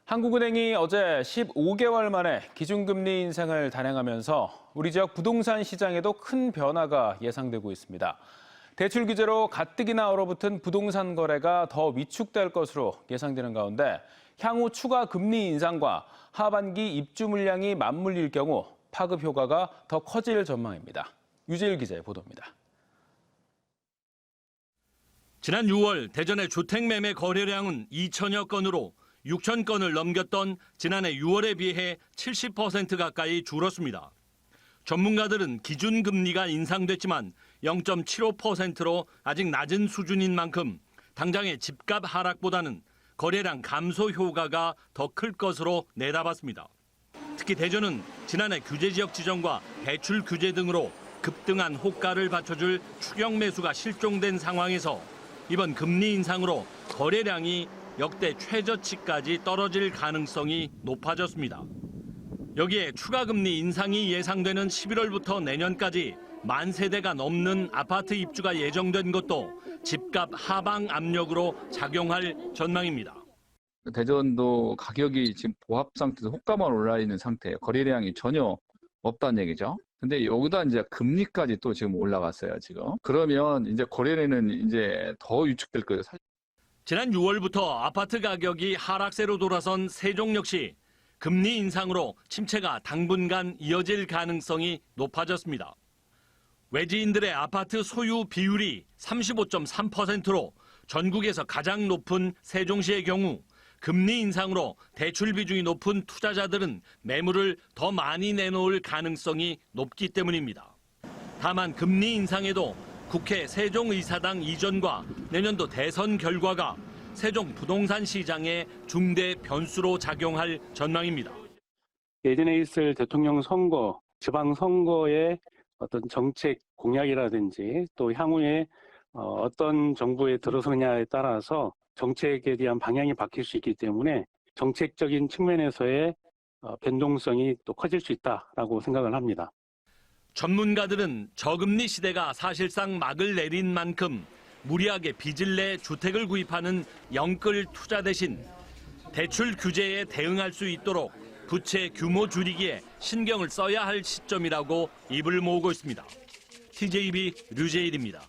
한국은행이 어제 15개월 만에 기준금리 인상을 단행하면서 우리 지역 부동산 시장에도 큰 변화가 예상되고 있습니다. 대출 규제로 가뜩이나 얼어붙은 부동산 거래가 더 위축될 것으로 예상되는 가운데 향후 추가 금리 인상과 하반기 입주 물량이 맞물릴 경우 파급 효과가 더 커질 전망입니다. 유재일 기자의 보도입니다. 지난 6월 대전의 주택 매매 거래량은 2천여 건으로 6천 건을 넘겼던 지난해 6월에 비해 70% 가까이 줄었습니다. 전문가들은 기준금리가 인상됐지만 0.75%로 아직 낮은 수준인 만큼 당장의 집값 하락보다는 거래량 감소 효과가 더 클 것으로 내다봤습니다. 특히 대전은 지난해 규제 지역 지정과 대출 규제 등으로 급등한 호가를 받쳐줄 추경 매수가 실종된 상황에서 이번 금리 인상으로 거래량이 역대 최저치까지 떨어질 가능성이 높아졌습니다. 여기에 추가 금리 인상이 예상되는 11월부터 내년까지 10,000세대가 넘는 아파트 입주가 예정된 것도 집값 하방 압력으로 작용할 전망입니다. 대전도 가격이 지금 보합 상태에서 호가만 올라 있는 상태예요. 거래량이 전혀 없다는 얘기죠. 근데 여기다 이제 금리까지 또 지금 올라갔어요, 지금. 그러면 이제 거래량은 이제 더 위축될 거예요. 지난 6월부터 아파트 가격이 하락세로 돌아선 세종 역시 금리 인상으로 침체가 당분간 이어질 가능성이 높아졌습니다. 외지인들의 아파트 소유 비율이 35.3%로 전국에서 가장 높은 세종시의 경우 금리 인상으로 대출 비중이 높은 투자자들은 매물을 더 많이 내놓을 가능성이 높기 때문입니다. 다만 금리 인상에도 국회 세종의사당 이전과 내년도 대선 결과가 세종 부동산 시장의 중대 변수로 작용할 전망입니다. 예전에 있을 대통령 선거, 지방선거의 어떤 정책 공약이라든지 또 향후에 어떤 정부에 들어서느냐에 따라서 정책에 대한 방향이 바뀔 수 있기 때문에 정책적인 측면에서의 변동성이 또 커질 수 있다라고 생각을 합니다. 전문가들은 저금리 시대가 사실상 막을 내린 만큼 무리하게 빚을 내 주택을 구입하는 영끌 투자 대신 대출 규제에 대응할 수 있도록 부채 규모 줄이기에 신경을 써야 할 시점이라고 입을 모으고 있습니다. TJB 류재일입니다.